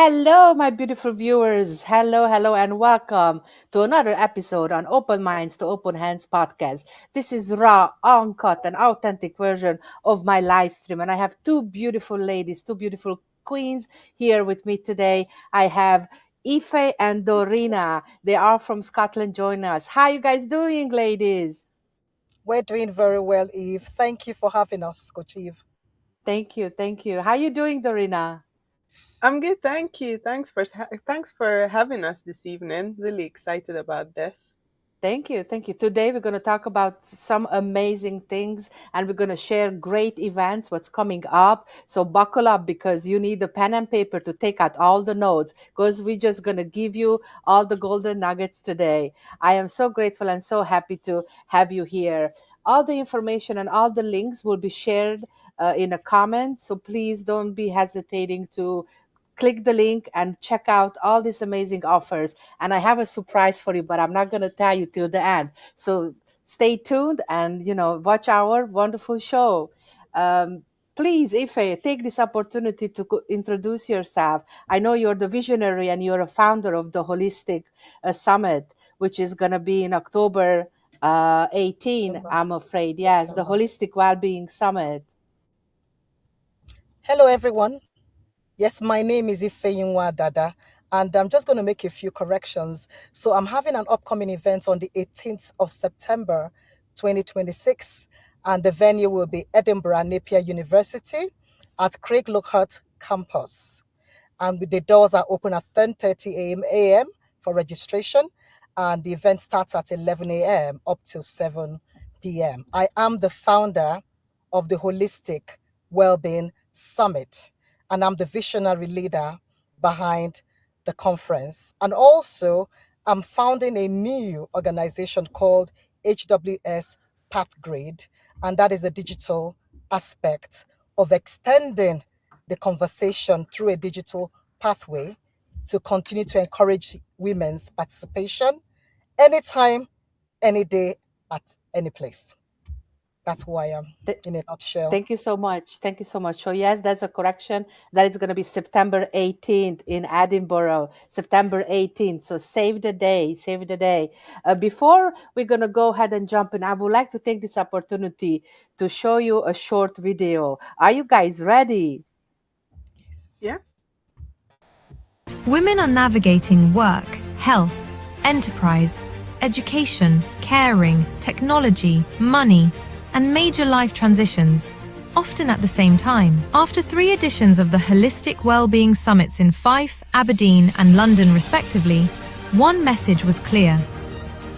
Hello, my beautiful viewers. Hello, and welcome to another episode on Open Minds to Open Hands podcast. This is raw, uncut, and authentic version of my live stream. And I have two beautiful ladies, two beautiful queens here with me today. I have Ife and Dorina. They are from Scotland. Join us. How you guys doing, ladies? We're doing very well, Eve. Thank you for having us, Coach Eve. Thank you. How you doing, Dorina? I'm good, thank you. Thanks for having us this evening. Really excited about this. Thank you. Today we're going to talk about some amazing things and we're going to share great events, what's coming up. So buckle up because you need a pen and paper to take out all the notes because we're just going to give you all the golden nuggets today. I am so grateful and so happy to have you here. All the information and all the links will be shared in a comment. So please don't be hesitating to click the link and check out all these amazing offers. And I have a surprise for you, but I'm not going to tell you till the end. So stay tuned and, watch our wonderful show. Please, Ife, take this opportunity to introduce yourself. I know you're the visionary and you're a founder of the Holistic Summit, which is going to be in October 18, I'm afraid. Yes, the Holistic Wellbeing Summit. Hello, everyone. Yes, my name is Ifeyinwa Dada, and I'm just going to make a few corrections. So I'm having an upcoming event on the 18th of September, 2026, and the venue will be Edinburgh Napier University at Craig Lockhart campus. And the doors are open at 10:30 a.m. for registration, and the event starts at 11 a.m. up till 7 p.m. I am the founder of the Holistic Wellbeing Summit, and I'm the visionary leader behind the conference. And also, I'm founding a new organization called HWS Pathgrade, and that is a digital aspect of extending the conversation through a digital pathway to continue to encourage women's participation anytime, any day, at any place. That's who I am in a nutshell. Thank you so much. So yes, that's a correction. That is going to be September 18th in Edinburgh, September 18th. So save the day. Before we're going to go ahead and jump in, I would like to take this opportunity to show you a short video. Are you guys ready? Yeah. Women are navigating work, health, enterprise, education, caring, technology, money, and major life transitions, often at the same time. After 3 editions of the Holistic Wellbeing Summits in Fife, Aberdeen, and London respectively, one message was clear.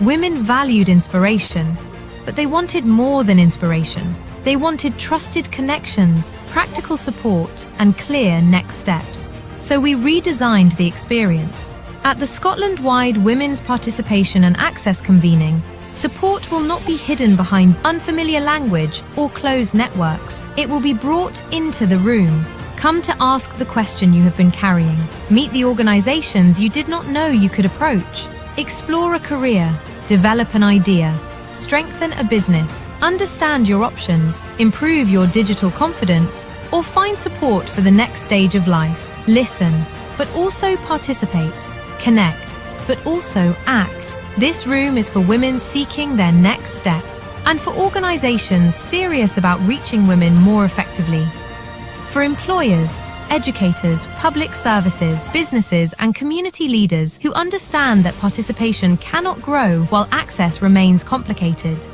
Women valued inspiration, but they wanted more than inspiration. They wanted trusted connections, practical support, and clear next steps. So we redesigned the experience. At the Scotland-wide Women's Participation and Access convening, support will not be hidden behind unfamiliar language or closed networks. It will be brought into the room. Come to ask the question you have been carrying. Meet the organizations you did not know you could approach. Explore a career. Develop an idea. Strengthen a business. Understand your options. Improve your digital confidence. Or find support for the next stage of life. Listen, but also participate. Connect, but also act. This room is for women seeking their next step and for organizations serious about reaching women more effectively. For employers, educators, public services, businesses, and community leaders who understand that participation cannot grow while access remains complicated.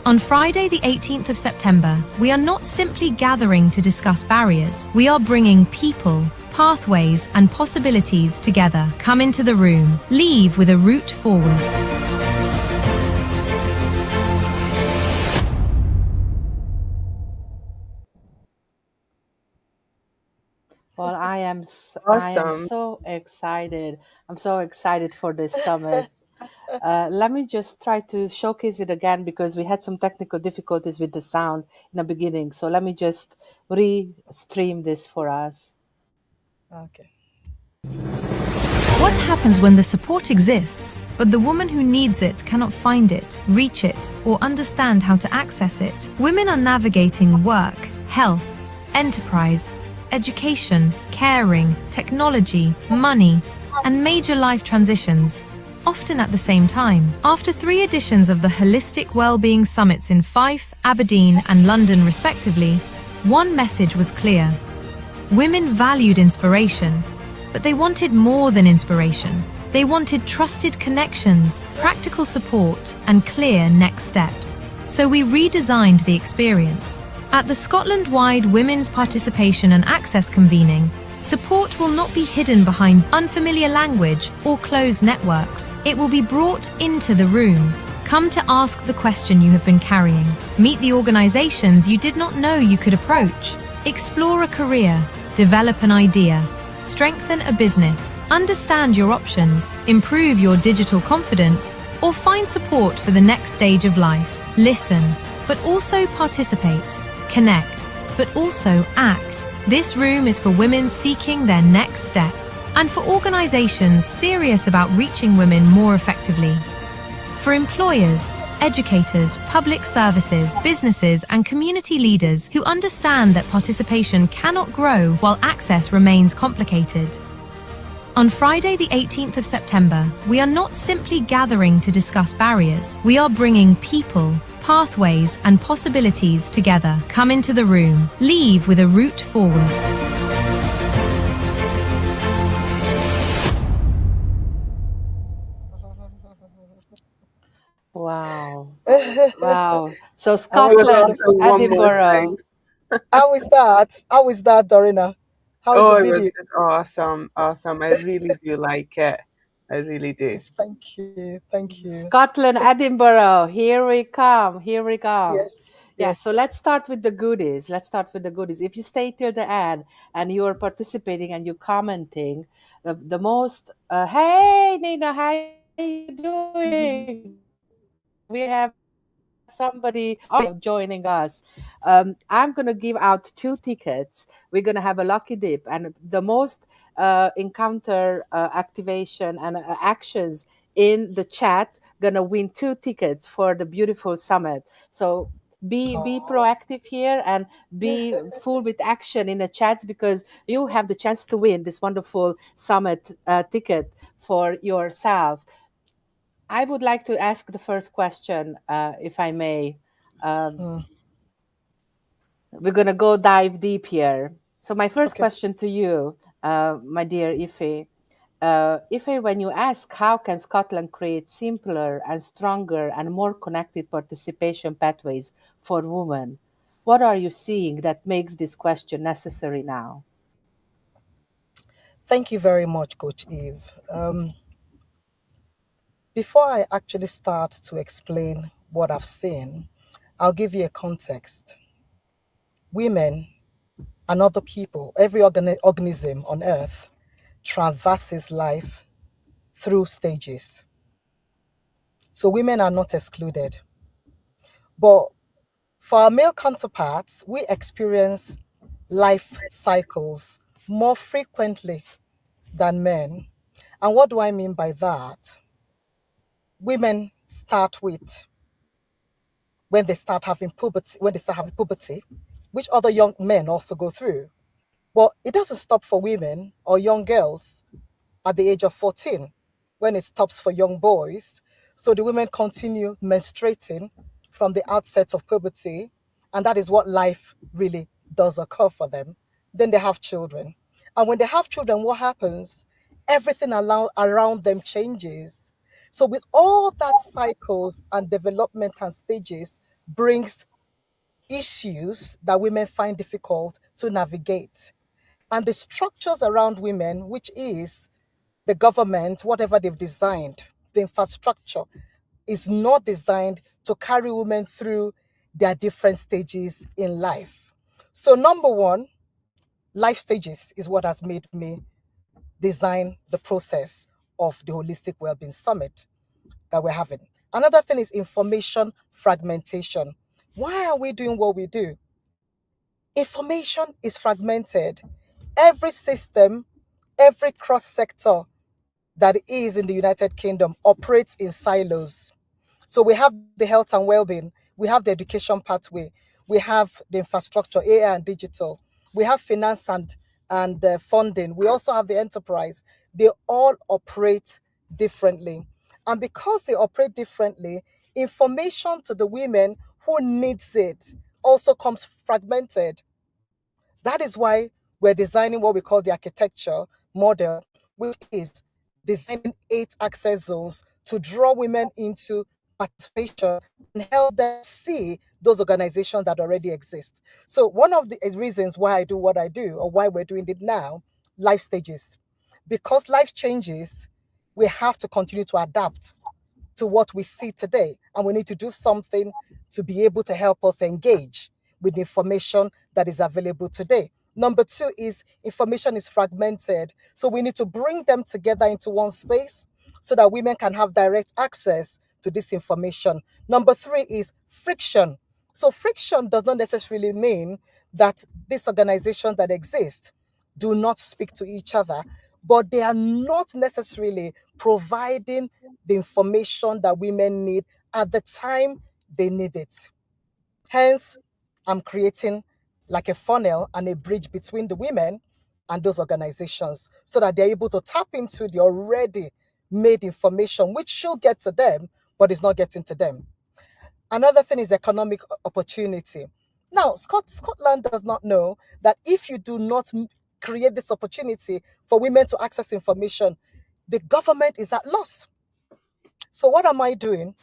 On Friday, the 18th of September, we are not simply gathering to discuss barriers. We are bringing people, pathways, and possibilities together. Come into the room. Leave with a route forward. Well, I am so excited. I'm so excited for this summit. Let me just try to showcase it again because we had some technical difficulties with the sound in the beginning. So let me just re-stream this for us. Okay. What happens when the support exists, but the woman who needs it cannot find it, reach it, or understand how to access it? Women are navigating work, health, enterprise, education, caring, technology, money, and major life transitions, often at the same time. After 3 editions of the Holistic Wellbeing Summits in Fife, Aberdeen, and London respectively, one message was clear. Women valued inspiration, but they wanted more than inspiration. They wanted trusted connections, practical support, and clear next steps. So we redesigned the experience. At the Scotland-wide Women's Participation and Access convening, support will not be hidden behind unfamiliar language or closed networks. It will be brought into the room. Come to ask the question you have been carrying. Meet the organizations you did not know you could approach. Explore a career. Develop an idea. Strengthen a business. Understand your options. Improve your digital confidence. Or find support for the next stage of life. Listen, but also participate. Connect, but also act. This room is for women seeking their next step and for organizations serious about reaching women more effectively. For employers, educators, public services, businesses, and community leaders who understand that participation cannot grow while access remains complicated. On Friday, the 18th of September, we are not simply gathering to discuss barriers. We are bringing people, pathways, and possibilities together. Come into the room. Leave with a route forward. Wow. Wow. So I was Scotland, also one more Edinburgh. thing. How is that? How is that, Dorina? How is Oh, the it was video? just awesome, awesome. I really do like it. I really do. Thank you. Thank you. Scotland, Edinburgh. Here we come. Here we come. Yes. Yeah, Yes. so let's start with the goodies. Let's start with the goodies. If you stay till the end and you're participating and you're commenting, the most, hey, Nina, how you doing? We have somebody joining us. I'm going to give out 2 tickets. We're going to have a lucky dip, and the most encounter activation and actions in the chat going to win 2 tickets for the beautiful summit. So be proactive here and be full with action in the chats, because you have the chance to win this wonderful summit ticket for yourself. I would like to ask the first question, if I may. We're going to go dive deep here. So my first Okay. question to you, my dear Ife. Ife, when you ask how can Scotland create simpler and stronger and more connected participation pathways for women, what are you seeing that makes this question necessary now? Thank you very much, Coach Eve. Before I actually start to explain what I've seen, I'll give you a context. Women and other people, every organism on earth, traverses life through stages. So women are not excluded. But for our male counterparts, we experience life cycles more frequently than men. And what do I mean by that? Women start with when they start having puberty, which other young men also go through. But it doesn't stop for women or young girls at the age of 14, when it stops for young boys. So the women continue menstruating from the outset of puberty, and that is what life really does occur for them. Then they have children. And when they have children, what happens? Everything around them changes. So with all that cycles and development and stages brings issues that women find difficult to navigate. And the structures around women, which is the government, whatever they've designed, the infrastructure is not designed to carry women through their different stages in life. So number one, life stages is what has made me design the process of the Holistic Wellbeing Summit that we're having. Another thing is information fragmentation. Why are we doing what we do? Information is fragmented. Every system, every cross sector that is in the United Kingdom operates in silos. So we have the health and well-being, we have the education pathway, we have the infrastructure, AI and digital, we have finance and funding. We also have the enterprise. They all operate differently. And because they operate differently, information to the women who needs it also comes fragmented. That is why we're designing what we call the architecture model, which is designing 8 access zones to draw women into participation and help them see those organizations that already exist. So one of the reasons why I do what I do, or why we're doing it now, life stages. Because life changes, we have to continue to adapt to what we see today. And we need to do something to be able to help us engage with the information that is available today. Number 2 is information is fragmented. So we need to bring them together into one space so that women can have direct access to this information. Number 3 is friction. So friction does not necessarily mean that these organizations that exist do not speak to each other, but they are not necessarily providing the information that women need at the time they need it. Hence, I'm creating like a funnel and a bridge between the women and those organizations so that they're able to tap into the already made information, which should get to them, but is not getting to them. Another thing is economic opportunity. Now, Scotland does not know that if you do not create this opportunity for women to access information, the government is at loss. So what am I doing?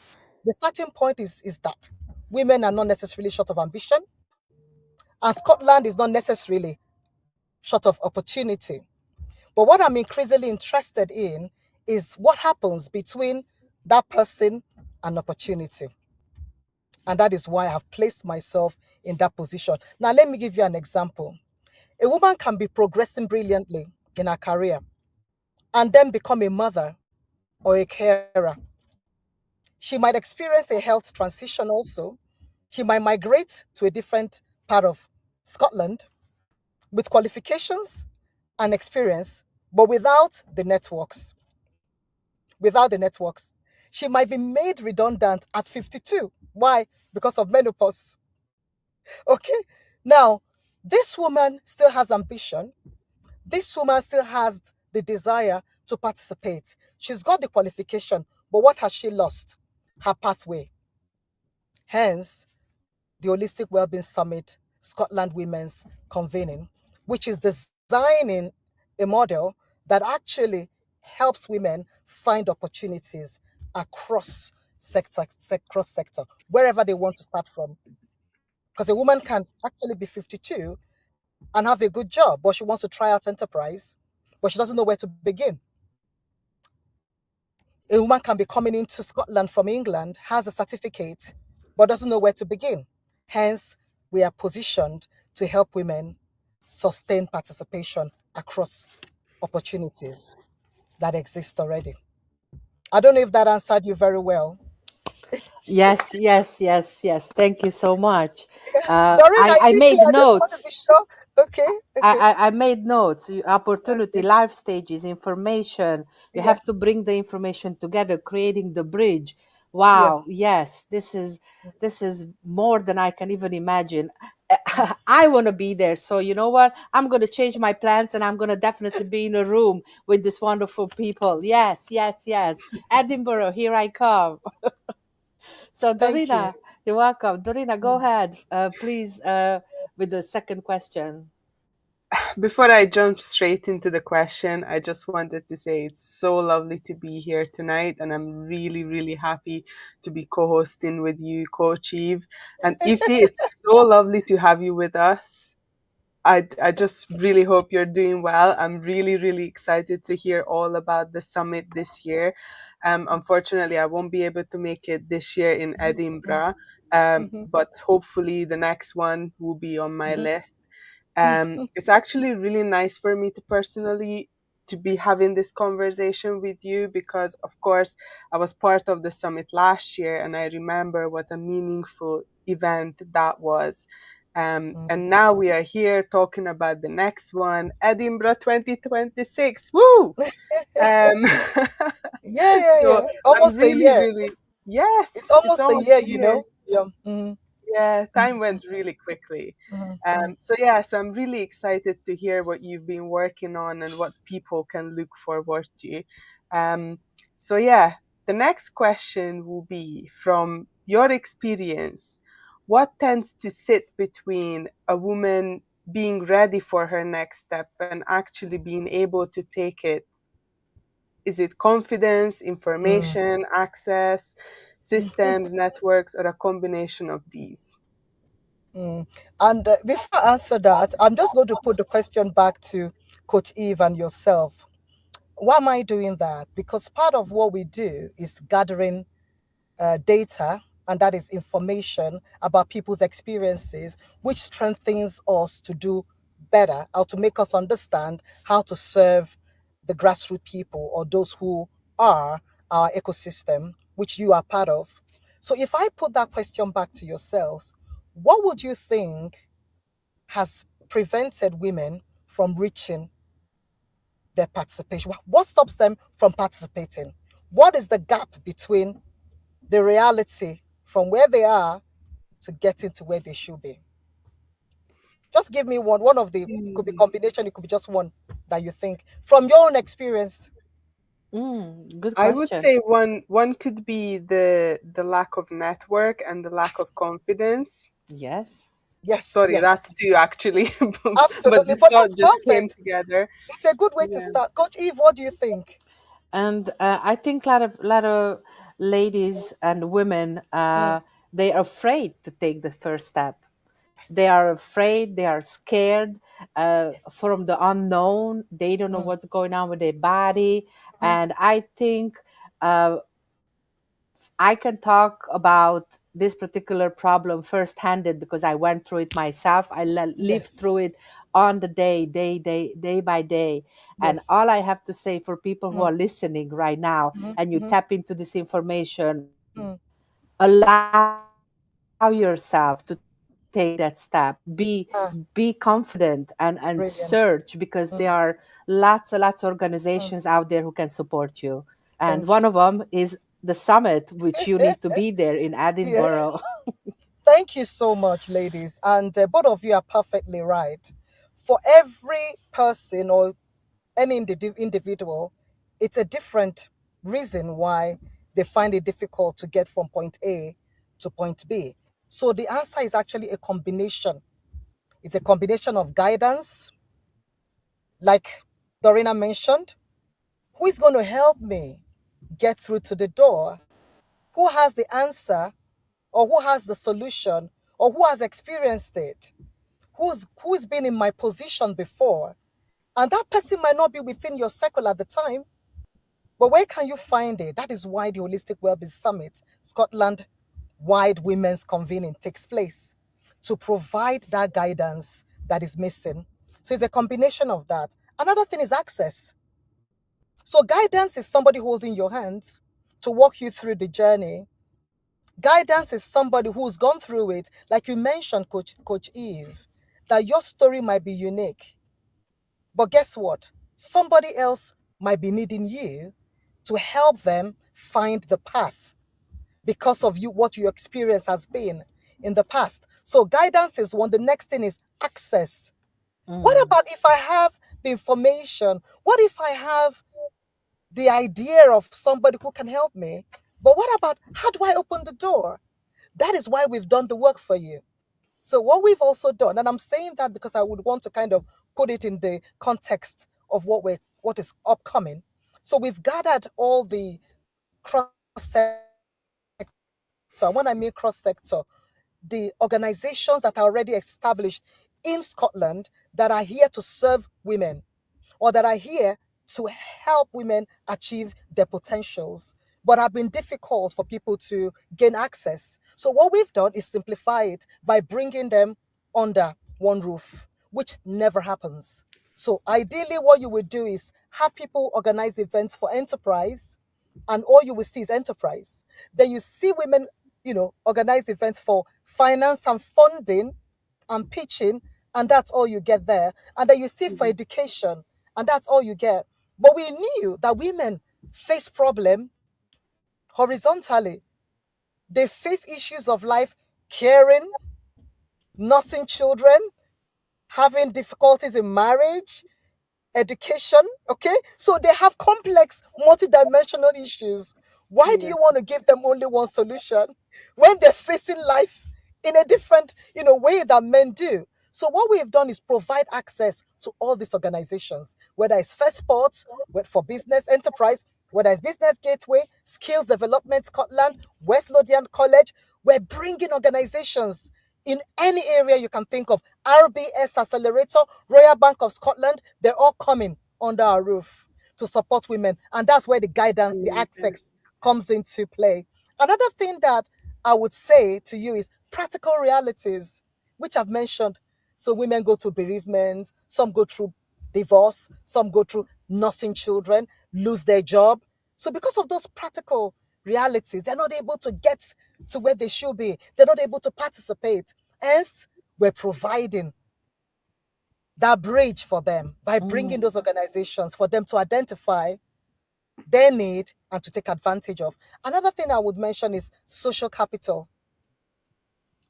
The starting point is that women are not necessarily short of ambition, and Scotland is not necessarily short of opportunity. But what I'm increasingly interested in is what happens between that person and opportunity. And that is why I've placed myself in that position. Now, let me give you an example. A woman can be progressing brilliantly in her career and then become a mother or a carer. She might experience a health transition also. She might migrate to a different part of Scotland with qualifications and experience, but without the networks. Without the networks. She might be made redundant at 52. Why? Because of menopause. Okay? Now, this woman still has ambition. This woman still has the desire to participate. She's got the qualification, but what has she lost? Her pathway. Hence, the Holistic Wellbeing Summit, Scotland Women's convening, which is designing a model that actually helps women find opportunities across sector, wherever they want to start from. Because a woman can actually be 52 and have a good job, but she wants to try out enterprise, but she doesn't know where to begin. A woman can be coming into Scotland from England, has a certificate, but doesn't know where to begin. Hence, we are positioned to help women sustain participation across opportunities that exist already. I don't know if that answered you very well. Yes. Thank you so much. Doreen, I is it made clear? I just want to notes. be sure. Okay. I made notes. Opportunity, Okay. life stages, information. You Yeah. have to bring the information together, creating the bridge. Yeah. Wow. Yes, this is more than I can even imagine. I want to be there. So you know what? I'm going to change my plans, and I'm going to definitely be in a room with these wonderful people. Yes. Edinburgh, here I come. So Thank you. Dorina, you're welcome. Dorina, go ahead, please, with the second question. Before I jump straight into the question, I just wanted to say it's so lovely to be here tonight, and I'm really, really happy to be co-hosting with you, Coach Eve. And Ify, it's so lovely to have you with us. I just really hope you're doing well. I'm really, really excited to hear all about the summit this year. Unfortunately, I won't be able to make it this year in Edinburgh, but hopefully the next one will be on my list. It's actually really nice for me to personally to be having this conversation with you because, of course, I was part of the summit last year, and I remember what a meaningful event that was. And now we are here talking about the next one, Edinburgh 2026. Woo! Yeah. So I'm Almost a really, year. really, yes, It's it's almost a almost year, a year. Yeah. Yeah, time went really quickly. Mhm. So I'm really excited to hear what you've been working on and what people can look forward to. Um, the next question will be, from your experience, what tends to sit between a woman being ready for her next step and actually being able to take it? Is it confidence, Mm. information, access, systems, networks, or a combination of these? Mm. And before I answer that, I'm just going to put the question back to Coach Eve and yourself. Why am I doing that? Because part of what we do is gathering data, and that is information about people's experiences, which strengthens us to do better or to make us understand how to serve the grassroots people or those who are our ecosystem, which you are part of. So if I put that question back to yourselves, what would you think has prevented women from reaching their participation? What stops them from participating? What is the gap between the reality from where they are to getting to where they should be? Just give me one of the, it could be Mm. combination, it could be just one that you think from your own experience. Good I would question. say one could be the lack of network and the lack of confidence. Yes. Yes, Sorry, yes, that's two actually, but absolutely. this But thought that's just came perfect. together. It's a good way to Yeah. start. Coach Eve, what do you think? And I think a lot of ladies and women, Mm, they are afraid to take the first step. They yes. are afraid, they are scared from the unknown. They don't know Mm, what's going on with their body. mm, And I think uh, I can talk about this particular problem first-handed because I went through it myself. I lived yes. through it on the day by day. And Yes. all I have to say for people who Mm, are listening right now mhm, and you mhm, tap into this information, mm. allow yourself to take that step. Be Ah, confident and brilliant. search, because there Mm, are lots and lots of mm. organizations out there who can support you. And Thank one you. of them is the summit, which you need to be there in Yeah. Edinburgh. Thank you so much, ladies. And both of you are perfectly right. For every person or any individual, it's a different reason why they find it difficult to get from point A to point B. So the answer is actually a combination. It's a combination of guidance, like Dorina mentioned. Who is going to help me get through to the door? Who has the answer, or who has the solution, or who has experienced it? Who's been in my position before? And that person might not be within your circle at the time, but where can you find it? That is why the Holistic Wellbeing Summit, Scotland wide women's convening, takes place, to provide that guidance that is missing. So it's a combination of that. Another thing is access. So guidance is somebody holding your hands to walk you through the journey. Guidance is somebody who's gone through it, like you mentioned, Coach Eve, that your story might be unique. But guess what? Somebody else might be needing you to help them find the path because of you, what your experience has been in the past. So guidance is one. The next thing is access. What Mm, about if I have the information? What if I have the idea of somebody who can help me? But what about how do I open the door? That is why we've done the work for you. So what we've also done, and I'm saying that because I would want to kind of put it in the context of what is upcoming. So we've gathered all the cross sector. When I mean cross sector, the organizations that are already established in Scotland that are here to serve women, or that are here to help women achieve their potentials, but have been difficult for people to gain access. So what we've done is simplify it by bringing them under one roof, which never happens. So ideally, what you would do is have people organize events for enterprise, and all you will see is enterprise. Then you see women, organize events for finance and funding and pitching, and that's all you get there. And then you see for Mhm. education, and that's all you get. But we knew that women face problem horizontally. They face issues of life caring, nursing children, having difficulties in marriage, education. Okay, so they have complex multidimensional issues. Why do Yeah. you want to give them only one solution when they're facing life in a different way that men do? So what we have done is provide access to all these organizations, whether it's Firstport, for business enterprise, whether it's Business Gateway, Skills Development Scotland, West Lothian College. We're bringing organizations in any area you can think of. RBS Accelerator, Royal Bank of Scotland, they're all coming under our roof to support women. And that's where the guidance, the Amazing. access comes into play. Another thing that I would say to you is practical realities, which I've mentioned. So women go through bereavement, some go through divorce, some go through nothing children, lose their job. So because of those practical realities, they're not able to get to where they should be. They're not able to participate. Hence, we're providing that bridge for them by bringing those organizations for them to identify their need and to take advantage of. Another thing I would mention is social capital.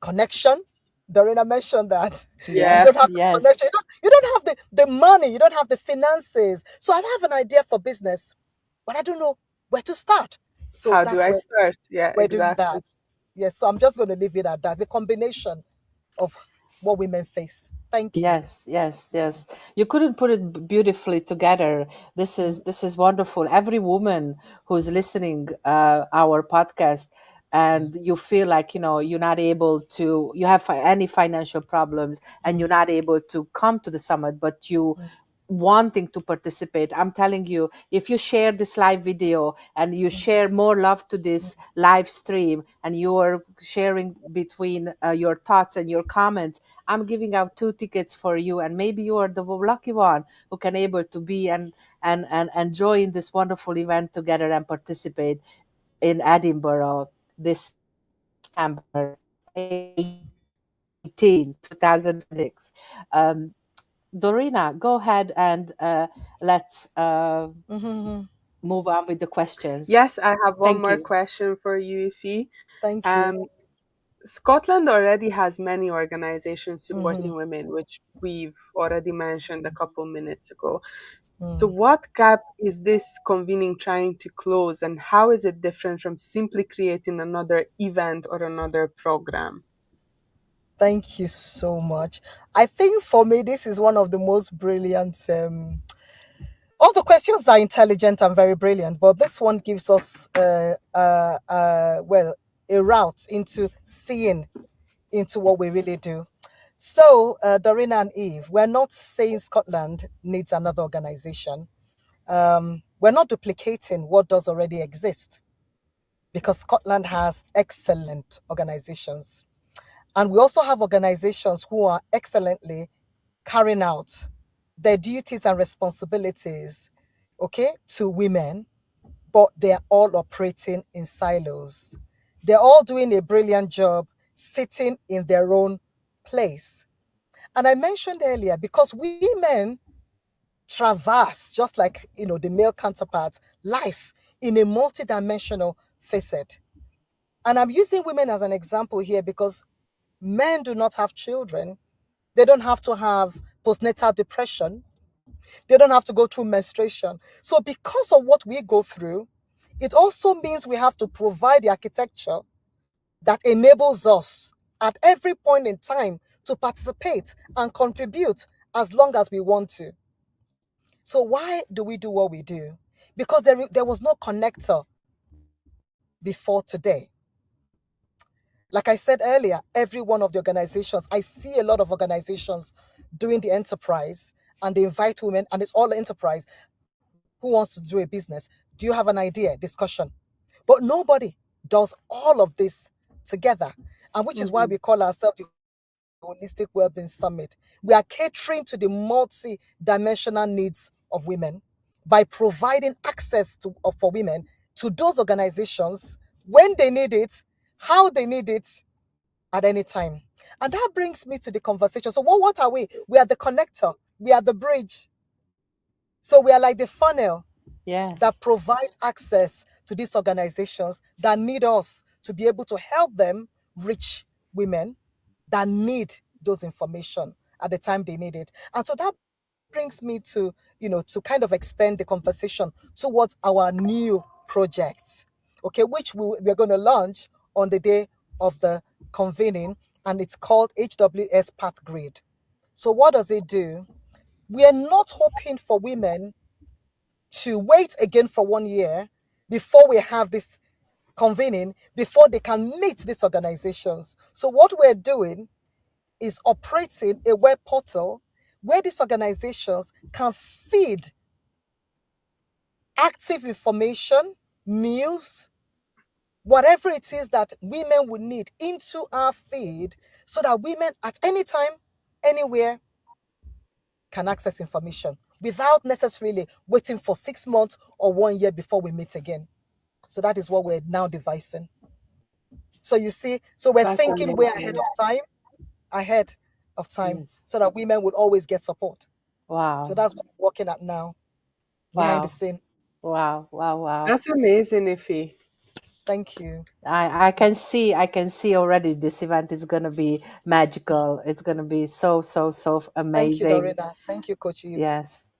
Connection. Dorina mentioned that. You Yeah. don't Yes, have the yes, connection. You don't have the money. You don't have the finances. So I have an idea for business, but I don't know where to start. So How do that's I where start? Yeah, we're doing exactly. that. Yes, so I'm just going to leave it at that. It's a combination of what women face. Thank you. yes, yes, yes. You couldn't put it beautifully together. This is wonderful. Every woman who's listening our podcast, and you feel like you're not able to, you have any financial problems, and you're not able to come to the summit, but you wanting to participate. I'm telling you, if you share this live video and you share more love to this live stream, and you're sharing between your thoughts and your comments, I'm giving out 2 tickets for you, and maybe you are the lucky one who can able to be and join this wonderful event together and participate in Edinburgh this September 18, 2006. Dorina, go ahead and let's Mhm. move on with the questions. Yes, I have one Thank more you. question for you, Ify. Thank you. Um, Scotland already has many organizations Mhm. supporting women, which we've already mentioned a couple minutes ago. So, Mm. what gap is this convening trying to close, and how is it different from simply creating another event or another program? Thank you so much. I think for me, this is one of the most brilliant. All the questions are intelligent and very brilliant, but this one gives us, well, a route into seeing into what we really do. So, Dorina and Eve, we're not saying Scotland needs another organization. We're not duplicating what does already exist because Scotland has excellent organizations. And we also have organizations who are excellently carrying out their duties and responsibilities, okay, to women, but they're all operating in silos. They're all doing a brilliant job sitting in their own place. And I mentioned earlier, because women traverse, just like the male counterparts, life in a multidimensional facet. And I'm using women as an example here because men do not have children. They don't have to have postnatal depression. They don't have to go through menstruation. So because of what we go through, it also means we have to provide the architecture that enables us at every point in time to participate and contribute as long as we want to. So why do we do what we do? Because there was no connector before today. Like I said earlier, every one of the organizations, I see a lot of organizations doing the enterprise, and they invite women, and it's all enterprise. Who wants to do a business? Do you have an idea? Discussion. But nobody does all of this together. And which is why we call ourselves the Holistic Wellbeing Summit. We are catering to the multi-dimensional needs of women by providing access for women to those organizations when they need it, how they need it, at any time. And that brings me to the conversation. So what are we? We are the connector. We are the bridge. So we are like the funnel Yes. that provides access to these organizations that need us to be able to help them reach women that need those information at the time they need it. And so that brings me to, to kind of extend the conversation towards our new project, okay, which we're going to launch on the day of the convening, and it's called HWS Path Grid. So what does it do? We are not hoping for women to wait again for 1 year before we have this convening, before they can meet these organizations. So what we're doing is operating a web portal where these organizations can feed active information, news, whatever it is that women would need into our feed, so that women at any time, anywhere, can access information without necessarily waiting for 6 months or 1 year before we meet again. So that is what we're now devising. So you see, so we're That's thinking way amazing. ahead of time, Yes. so that women would always get support. So Wow. that's what we're working at now, behind the Wow. scene. Wow. Wow. Wow. That's amazing, Ify. Thank you. I can see already this event is gonna be magical. It's gonna be so, so, so Thank you, amazing. Dorina. Thank you, Coach Eve. Yes.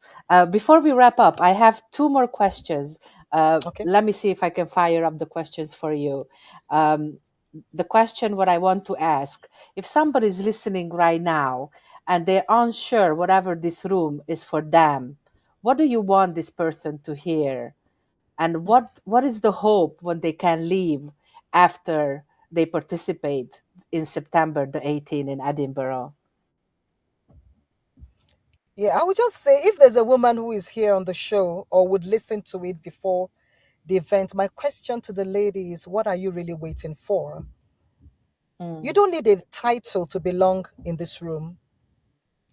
Before we wrap up, I have two more questions. Okay. Let me see if I can fire up the questions for you. The question what I want to ask, if somebody's listening right now and they're unsure whatever this room is for them, what do you want this person to hear? And what is the hope when they can leave after they participate in September the 18th in Edinburgh? Yeah, I would just say, if there's a woman who is here on the show or would listen to it before the event, my question to the lady is, what are you really waiting for? You don't need a title to belong in this room.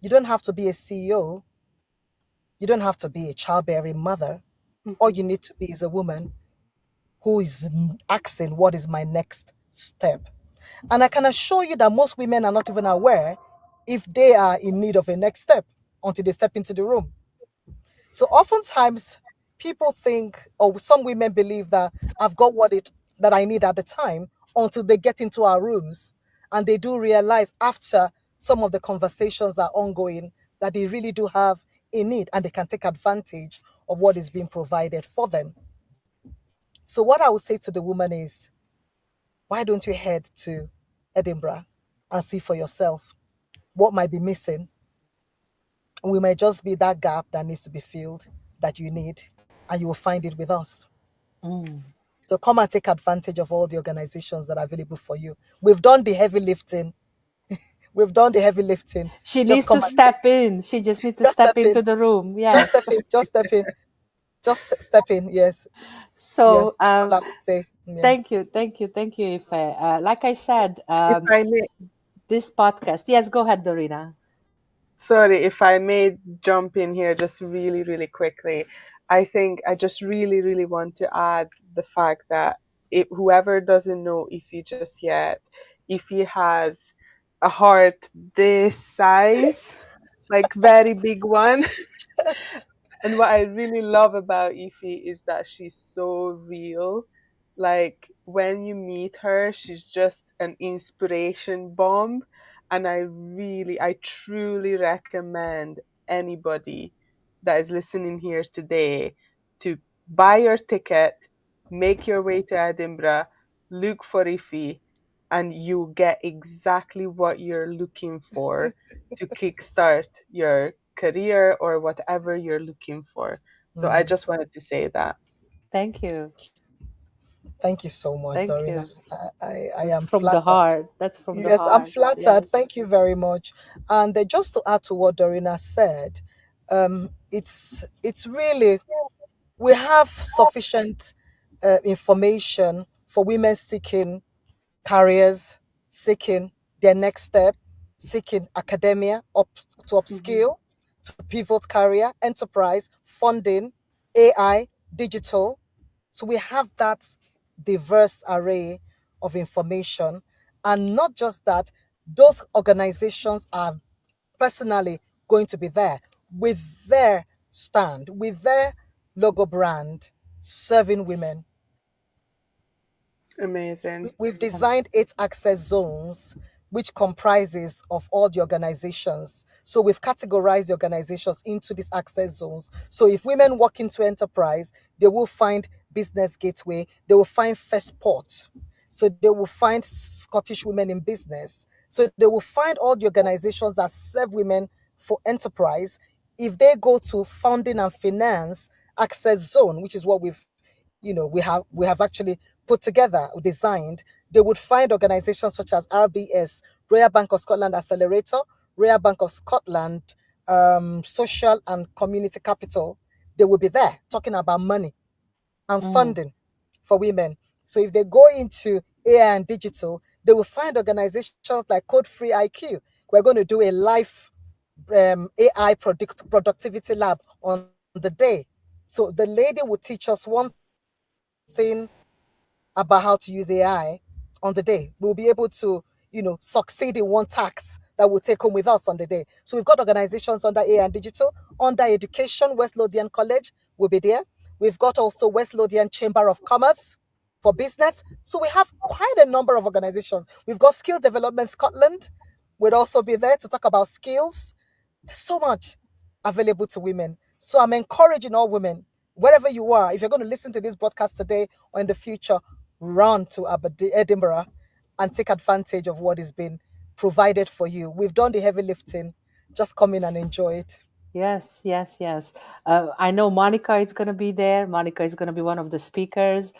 You don't have to be a CEO. You don't have to be a childbearing mother. All Mhm. you need to be is a woman who is asking, what is my next step? And I can assure you that most women are not even aware if they are in need of a next step until they step into the room. So oftentimes people think, or some women believe, that I've got what it that I need at the time, until they get into our rooms, and they do realize after some of the conversations are ongoing that they really do have a need, and they can take advantage of what is being provided for them. So what I would say to the woman is, why don't you head to Edinburgh and see for yourself what might be missing? We might just be that gap that needs to be filled, that you need, and you will find it with us. Mm. So come and take advantage of all the organizations that are available for you. We've done the heavy lifting. We've done the heavy lifting. She Just needs come to and step in. She just needs to just step step in. into the room. Just Yes. step in. Just step in. Just step in. Yes. Yeah. So That's all I would say. Yeah. thank you, thank you, thank you, Ife. Like I said, If I may, this podcast. Yes, go ahead, Dorina. sorry, if I may jump in here just really, really quickly. I think I just really, really want to add the fact that whoever doesn't know Ify just yet, Ify has a heart this size, like very big one. And what I really love about Ify is that she's so real. Like when you meet her, she's just an inspiration bomb. And I truly recommend anybody that is listening here today to buy your ticket, make your way to Edinburgh, look for Ify, and you get exactly what you're looking for to kickstart your career or whatever you're looking for. So I Mm. just wanted to say that. Thank you, Thank you so much, thank Dorina. you. I That's am from the flattered. heart. That's from the Yes, I'm heart. flattered. Yes. Thank you very much. And just to add to what Dorina said, it's really, we have sufficient information for women seeking careers, seeking their next step, seeking academia, up to Mhm. upskill, to pivot career, enterprise, funding, AI, digital. So we have that diverse array of information. And not just that, those organizations are personally going to be there with their stand, with their logo brand, serving women. Amazing. We've designed 8 access zones, which comprises of all the organizations. So we've categorized the organizations into these access zones. So if women walk into enterprise, they will find Business Gateway, they will find First Port. So they will find Scottish Women in Business. So they will find all the organizations that serve women for enterprise. If they go to Founding and Finance Access Zone, which is what we have actually put together, designed, they would find organizations such as RBS, Royal Bank of Scotland Accelerator, Royal Bank of Scotland, Social and Community Capital. They will be there talking about money and funding for women. So if they go into AI and digital, they will find organizations like Code Free IQ. We're going to do a live AI productivity lab on the day. So the lady will teach us one thing about how to use AI on the day. We'll be able to, succeed in one task that we'll take home with us on the day. So we've got organizations under AI and digital, under education, West Lothian College will be there. We've got also West Lothian Chamber of Commerce for business. So we have quite a number of organizations. We've got Skill Development Scotland would also be there to talk about skills. There's so much available to women. So I'm encouraging all women, wherever you are, if you're going to listen to this broadcast today or in the future, run to Edinburgh and take advantage of what is being provided for you. We've done the heavy lifting. Just come in and enjoy it. Yes, yes, yes. I know Monica is going to be there. Monica is going to be one of the speakers.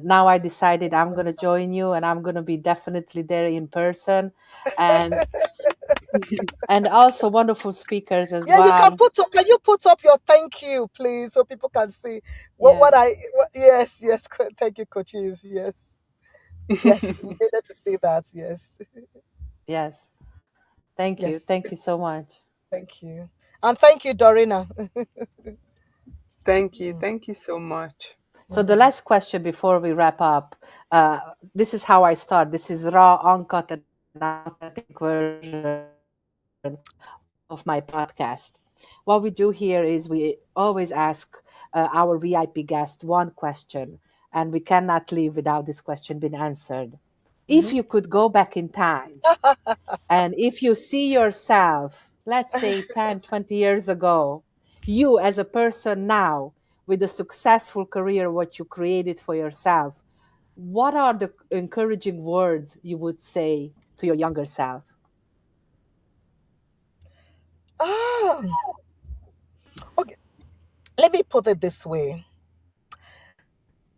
Now I decided I'm going to join you, and I'm going to be definitely there in person. And and also wonderful speakers as Yeah, well. can you put up your thank you, please, so people can see yes, thank you, Coach Eve. Yes. Yes, we needed to see that. Yes. Yes. Thank you. Yes. Thank you so much. Thank you. And thank you, Dorina. Thank you. Thank you so much. So the last question before we wrap up, this is how I start. This is raw, uncut, and authentic version of my podcast. What we do here is we always ask our VIP guest one question, and we cannot leave without this question being answered. If you could go back in time, and if you see yourself, let's say 10, 20 years ago, you as a person now with a successful career, what you created for yourself, what are the encouraging words you would say to your younger self? Okay, let me put it this way.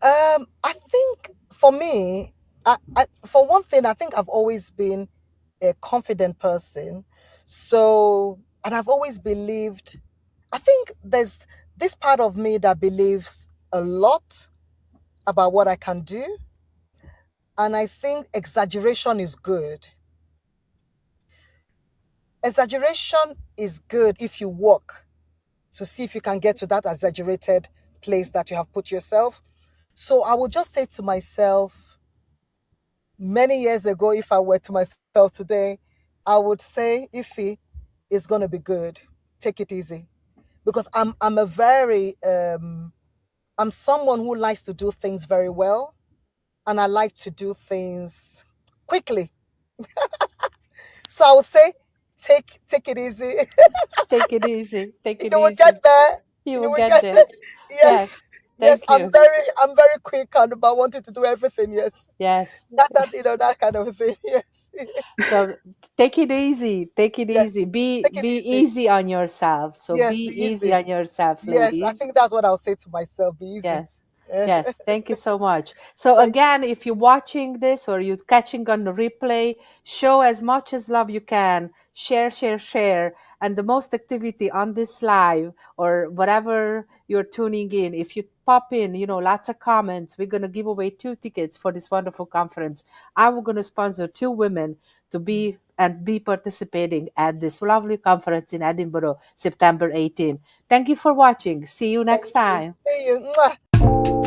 I think for me, for one thing, I think I've always been a confident person. So, and I've always believed, I think there's this part of me that believes a lot about what I can do. And I think exaggeration is good. Exaggeration is good if you work to see if you can get to that exaggerated place that you have put yourself. So I would just say to myself, many years ago, if I were to myself today, I would say, Ify, it's going to be good. Take it easy. Because I'm someone who likes to do things very well, and I like to do things quickly. So I would say, take it easy. Take it easy. Take it You will easy. get there. You You will will get get there. there. Yes. Yes. Yes, Thank you. I'm very quick and about wanting to do everything. Yes. Yes. That kind of thing. Yes. So take it easy. Take it Yes. easy. Be Take it easy. easy on yourself. So Yes, be be easy easy. on yourself, Yes, I ladies. think that's what I'll say to myself. Be easy. Yes. Yes, thank you so much. So Thank you. again, if you're watching this or you're catching on the replay, show as much as love you can. Share, share, share. And the most activity on this live or whatever you're tuning in, if you pop in, lots of comments, we're going to give away 2 tickets for this wonderful conference. I'm going to sponsor 2 women to be participating at this lovely conference in Edinburgh, September 18. Thank you for watching. See you next Thank you. time. See you. Mwah.